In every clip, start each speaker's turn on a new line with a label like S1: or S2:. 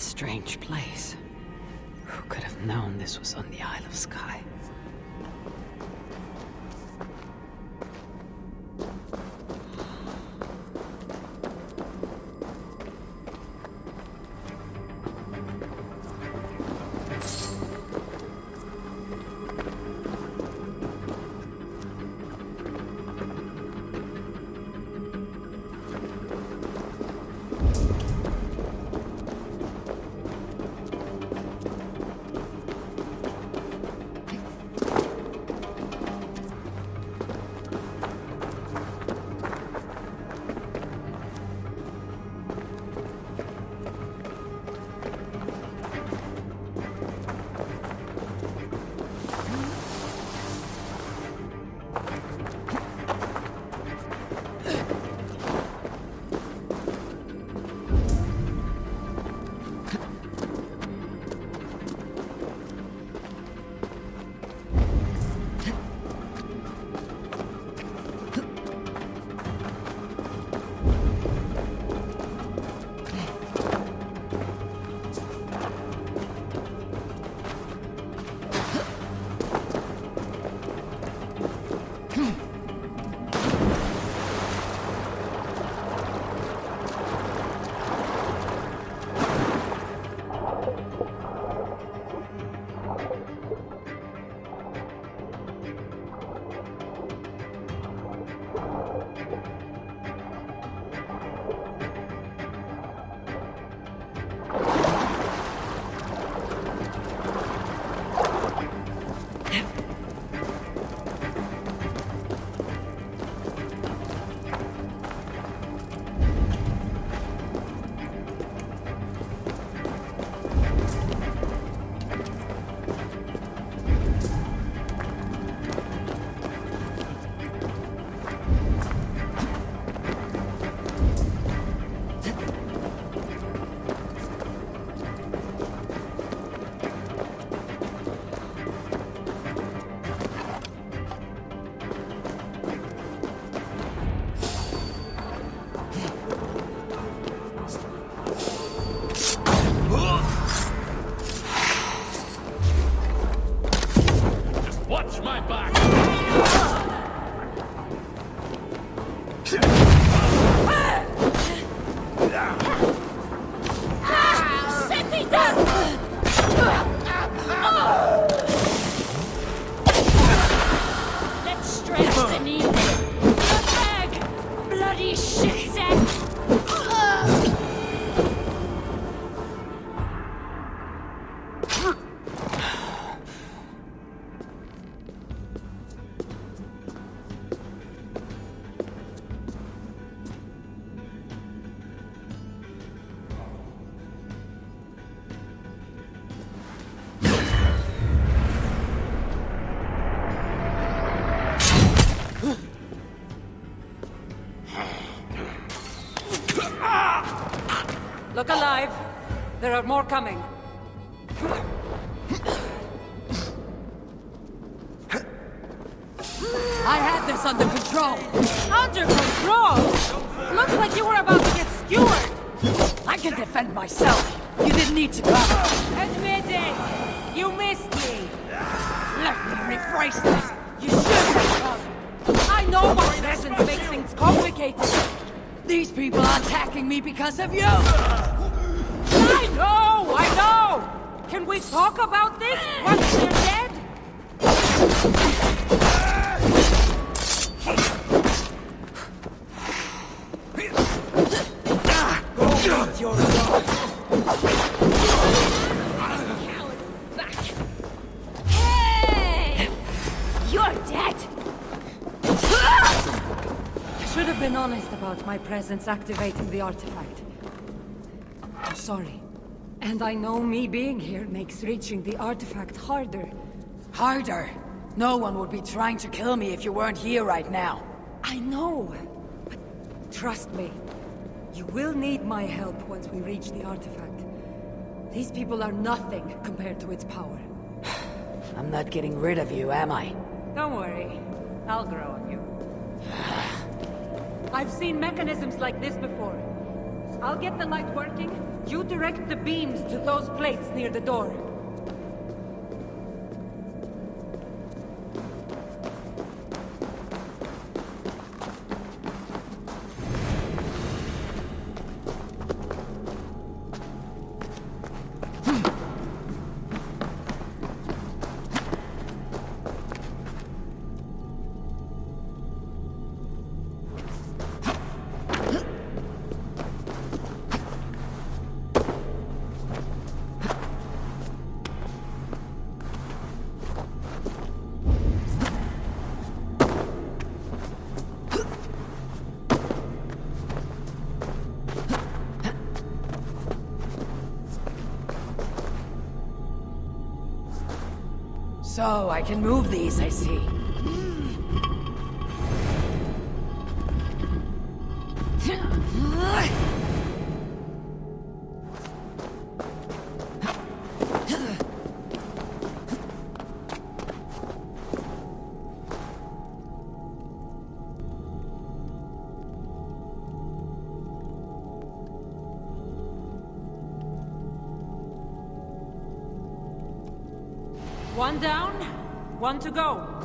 S1: strange place. Who could have known this was on the Isle of Skye?
S2: Look alive. There are more coming. I had this under control. Under control? Looks like you were about to get skewered. I can defend myself. You didn't need to come. Admit it. You missed me. Let me rephrase this. You should have come. I know my presence makes things complicated. These people are attacking me because of you! I know! Can we talk about this once they're dead? Go get your gun!
S3: Hey! You're dead!
S2: I should have been honest about my presence activating the artifact. I'm sorry. And I know me being here makes reaching the artifact harder.
S1: Harder? No one would be trying to kill me if you weren't here right now.
S2: I know, but trust me. You will need my help once we reach the artifact. These people are nothing compared to its power.
S1: I'm not getting rid of you, am I?
S2: Don't worry. I'll grow on you. I've seen mechanisms like this before. I'll get the light working, You direct the beams to those plates near the door.
S1: So, I can move these, I see.
S2: One down, one to go.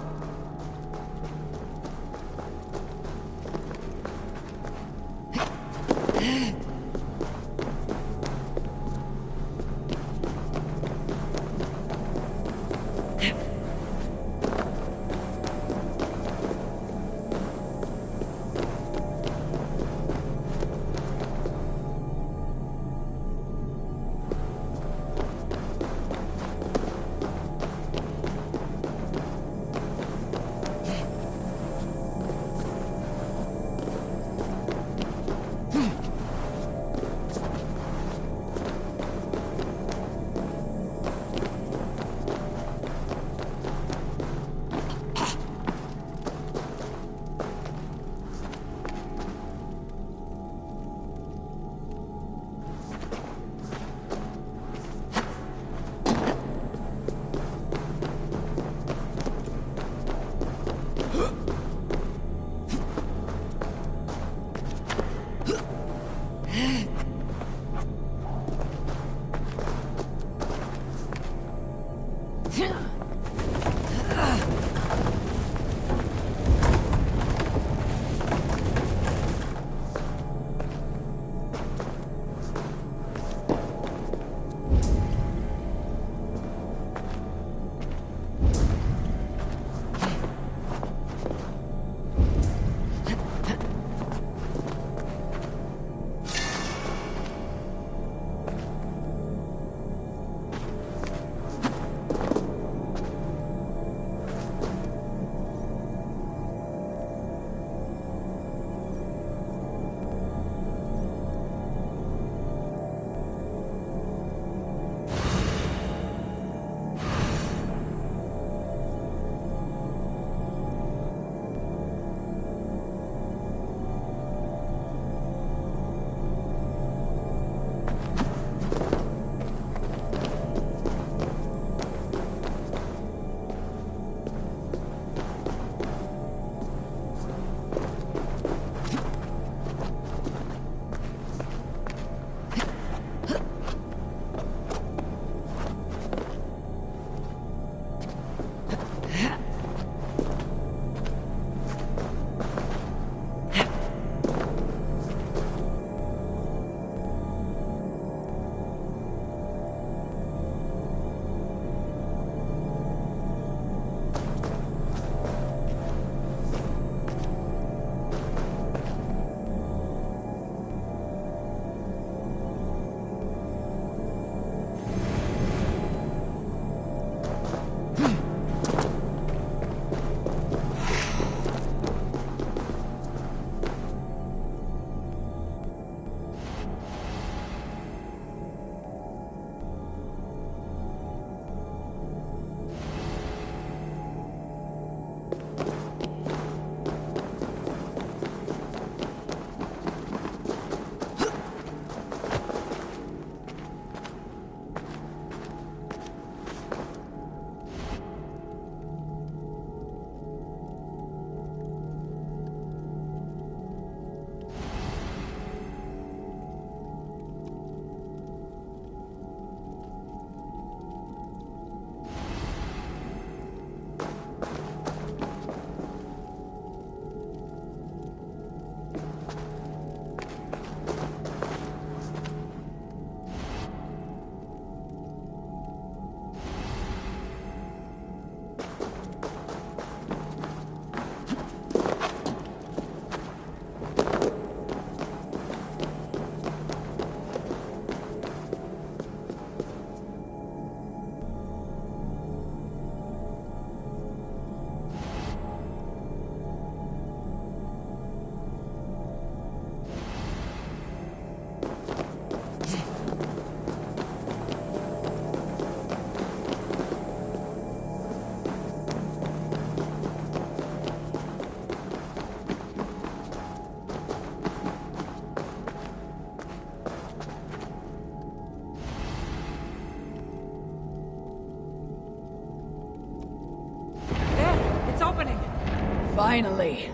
S1: Finally.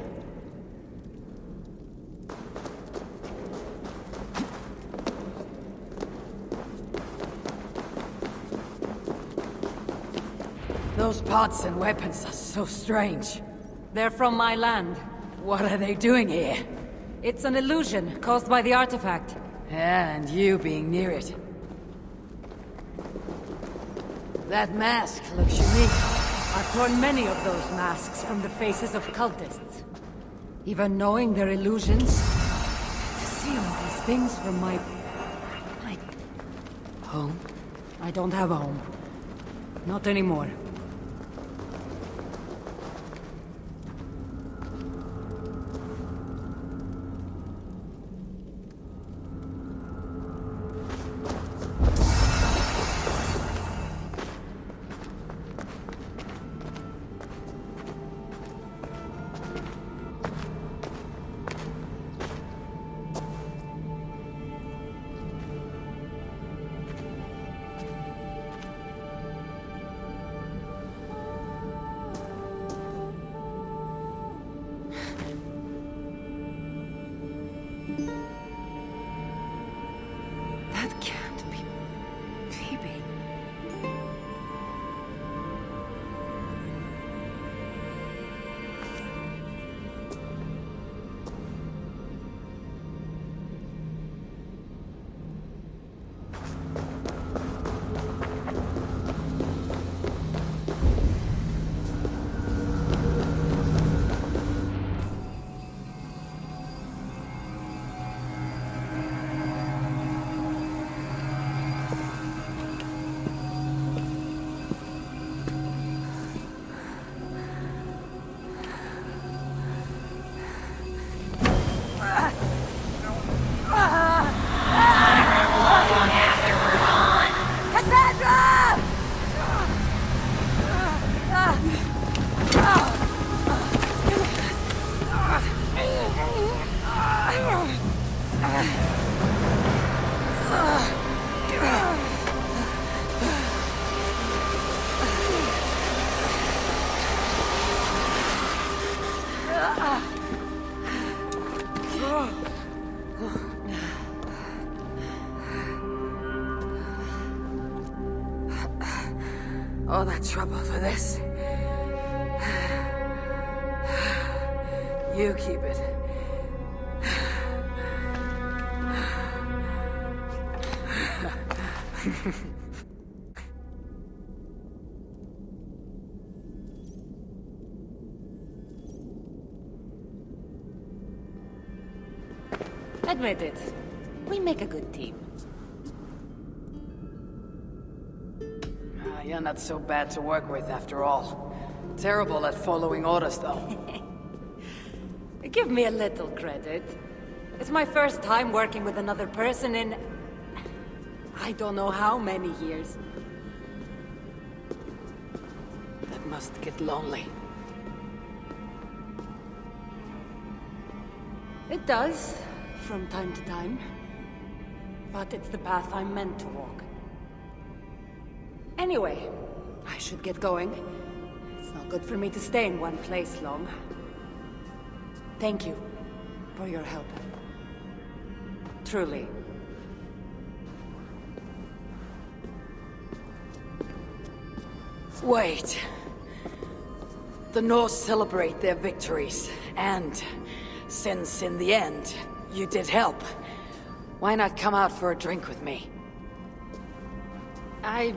S1: Those pots and weapons are so strange.
S2: They're from my land.
S1: What are they doing here?
S2: It's an illusion caused by the artifact.
S1: And you being near it. That mask looks unique.
S2: I've torn many of those masks from the faces of cultists. Even knowing they're illusions, to see all these things from my
S1: Home?
S2: I don't have a home. Not anymore. That can't be Phoebe.
S1: All that trouble for this. You keep it.
S2: Admit it. We make a good team.
S1: You're not so bad to work with after all. Terrible at following orders, though.
S2: Give me a little credit. It's my first time working with another person in... I don't know how many years.
S1: That must get lonely.
S2: It does, from time to time. But it's the path I'm meant to walk. Anyway, I should get going. It's not good for me to stay in one place long. Thank you for your help. Truly.
S1: Wait. The Norse celebrate their victories, and since in the end, you did help, why not come out for a drink with me?
S2: I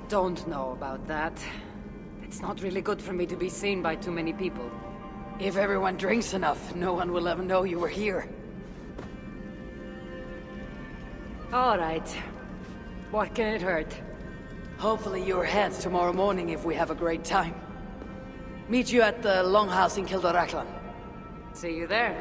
S2: don't know about that. It's not really good for me to be seen by too many people.
S1: If everyone drinks enough, no one will ever know you were here.
S2: All right. What can it hurt?
S1: Hopefully you're ahead tomorrow morning if we have a great time. Meet you at the Longhouse in Kildaraklan.
S2: See you there.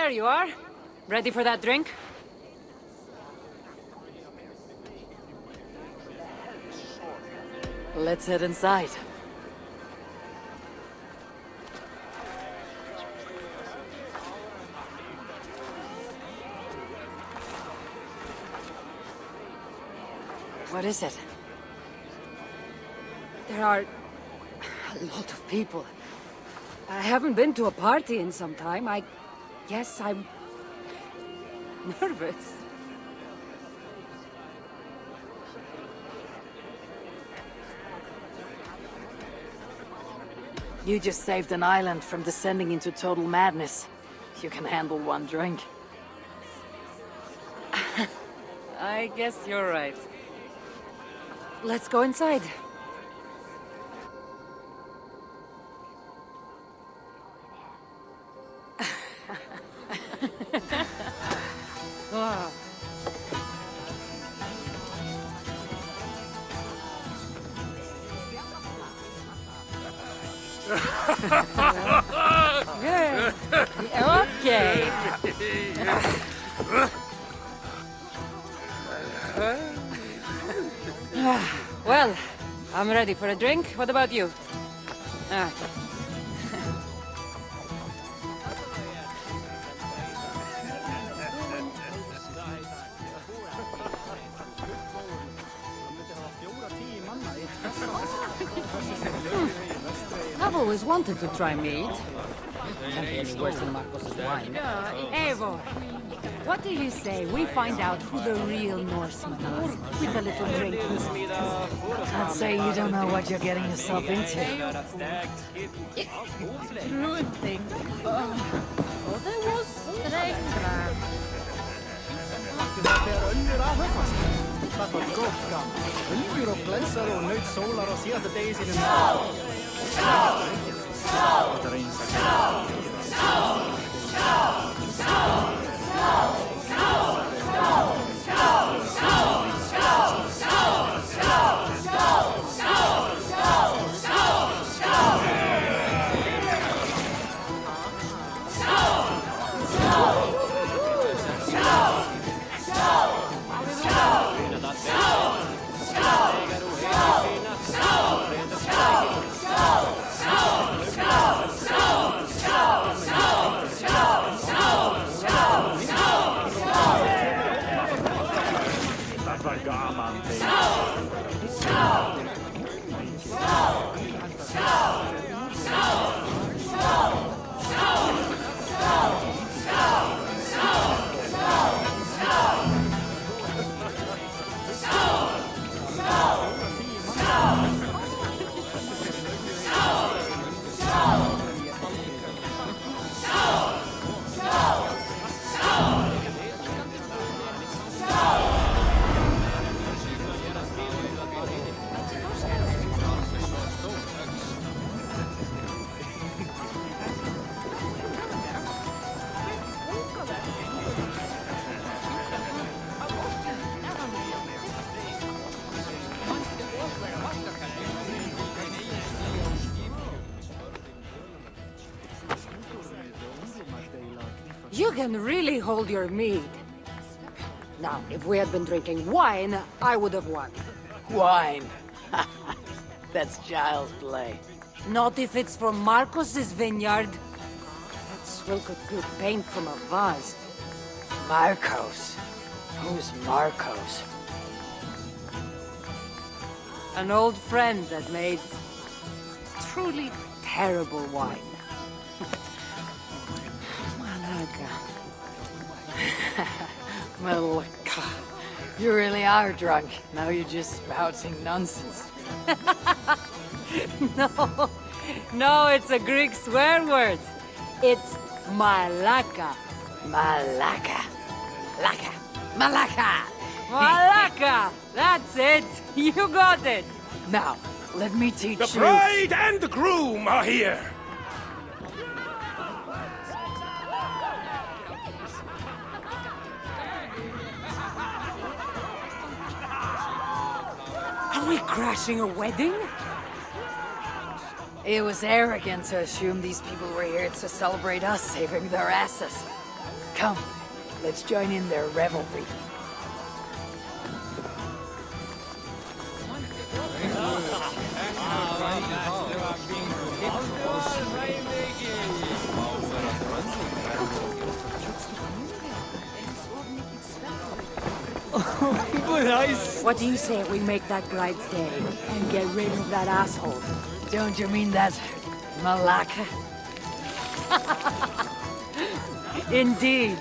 S2: there you are. Ready for that drink?
S1: Let's head inside. What is it?
S2: There are a lot of people. I haven't been to a party in some time. I guess I'm nervous.
S1: You just saved an island from descending into total madness. You can handle one drink.
S2: I guess you're right. Let's go inside. Ah. Yeah. Okay. Well, I'm ready for a drink. What about you? Ah. I've always wanted to try mead. Can't be any worse than Marcos's wine. Eivor, what do you say we find out who the real Norsemen are with a little drink?
S1: I'd say you don't know what you're getting yourself into.
S2: You can really hold your mead. Now, if we had been drinking wine, I would have won.
S1: Wine. That's child's play.
S2: Not if it's from Marcos's vineyard. That swill could good paint from a vase.
S1: Marcos. Who's Marcos?
S2: An old friend that made truly terrible wine.
S1: Malaka. You really are drunk. Now you're just spouting nonsense.
S2: No, it's a Greek swear word. It's malaka.
S1: Malaka. Laka. Malaka.
S2: Malaka! That's it! You got it!
S1: Now, let me teach
S4: The
S1: you...
S4: bride and the groom are here!
S2: Are we crashing a wedding?
S1: It was arrogant to assume these people were here to celebrate us saving their asses. Come, let's join in their revelry.
S2: What do you say we make that bride's day and get rid of that asshole?
S1: Don't you mean that Malaka?
S2: Indeed.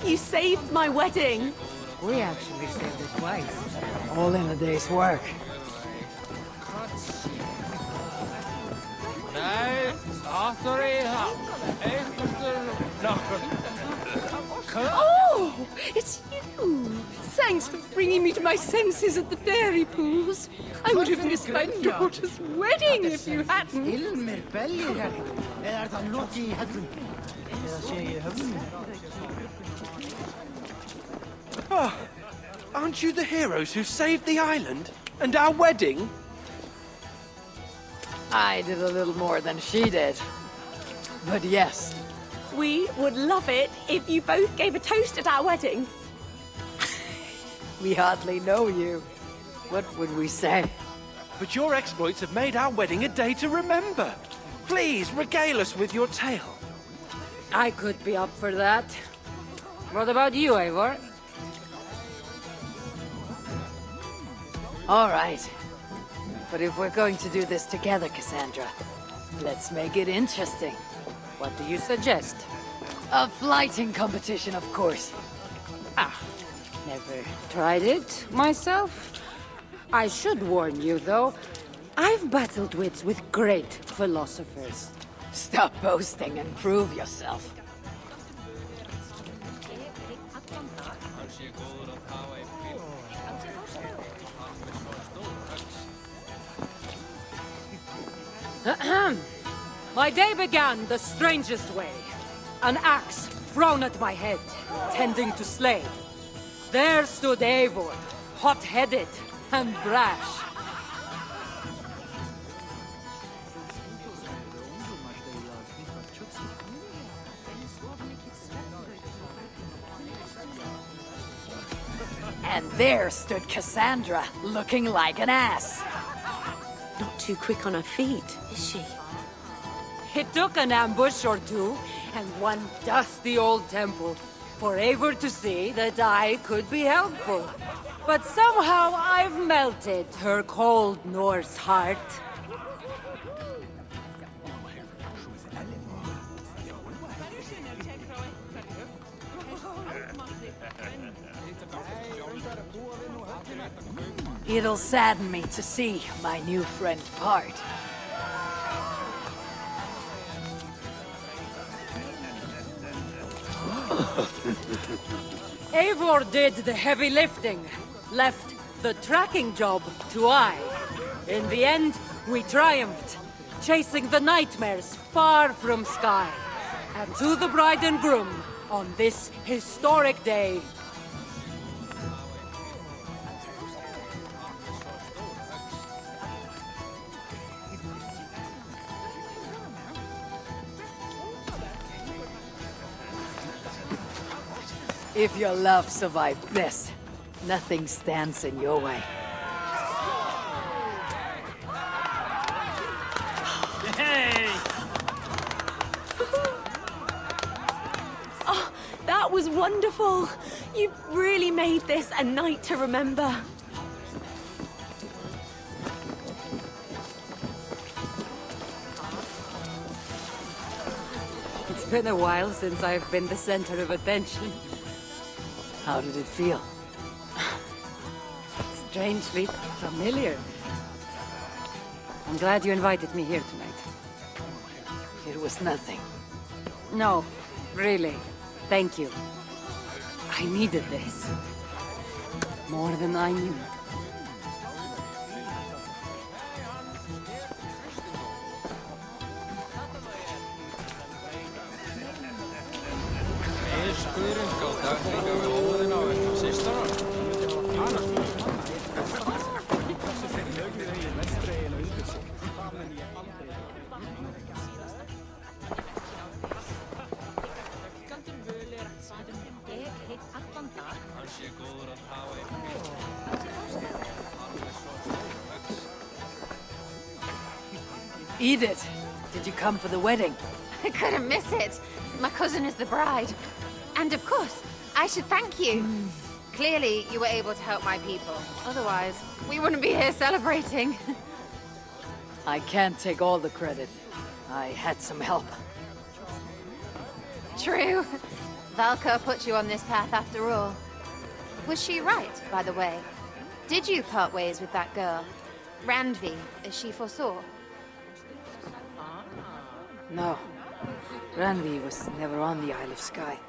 S3: You saved my wedding.
S2: We actually saved it twice.
S1: All in a day's work.
S3: Oh, it's you. Thanks for bringing me to my senses at the fairy pools. I would have missed my daughter's wedding if you hadn't.
S4: Oh, aren't you the heroes who saved the island? And our wedding?
S1: I did a little more than she did. But yes,
S3: We would love it if you both gave a toast at our wedding.
S1: we hardly know you. What would we say?
S4: But your exploits have made our wedding a day to remember. Please, regale us with your tale.
S2: I could be up for that. What about you, Eivor?
S1: All right. But if we're going to do this together, Cassandra, let's make it interesting.
S2: What do you suggest?
S1: A flighting competition, of course.
S2: Never tried it myself. I should warn you, though. I've battled wits with great philosophers.
S1: Stop boasting and prove yourself.
S2: My day began the strangest way. An axe thrown at my head, tending to slay. There stood Eivor, hot-headed and brash.
S1: And there stood Cassandra, looking like an ass.
S3: Not too quick on her feet, is she?
S2: It took an ambush or two, and one dusty old temple, for Eivor to see that I could be helpful. But somehow I've melted her cold Norse heart.
S1: It'll sadden me to see my new friend part.
S2: Eivor did the heavy lifting, left the tracking job to I. In the end, we triumphed, chasing the nightmares far from Sky. And to the bride and groom, on this historic day,
S1: If your love survived this, nothing stands in your way.
S3: Oh, that was wonderful. You really made this a night to remember.
S2: been a while since I've been the center of attention.
S1: How did it feel?
S2: Strangely familiar. I'm glad you invited me here tonight.
S1: It was nothing.
S2: No, really. Thank you. I needed this. More than I knew.
S1: Edith, did you come for the wedding?
S5: I couldn't miss it. My cousin is the bride. And of course, I should thank you. Clearly, you were able to help my people. Otherwise, we wouldn't be here celebrating.
S1: I can't take all the credit. I had some help.
S5: True. Valka put you on this path after all. Was she right, by the way? Did you part ways with that girl? Randvi, as she foresaw?
S1: No. Ranvi was never on the Isle of Skye.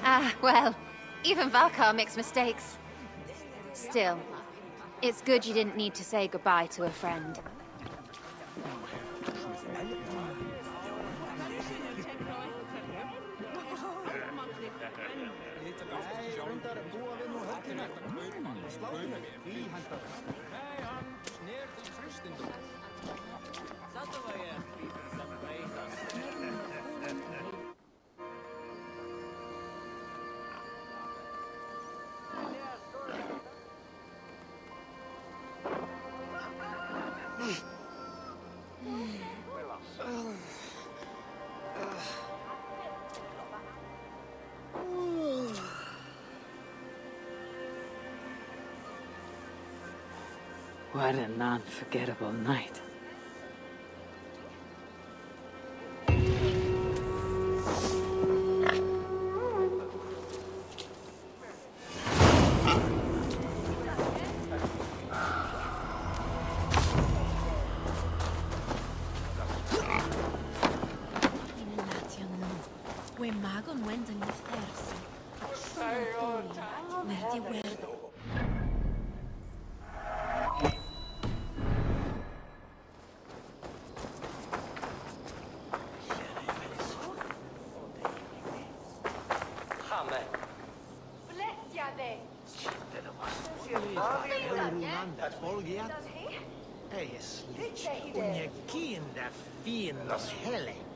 S5: Ah, well, even Valkar makes mistakes. Still, it's good you didn't need to say goodbye to a friend.
S1: What an unforgettable night.
S6: Ei, on je kiinda fiinnos hele.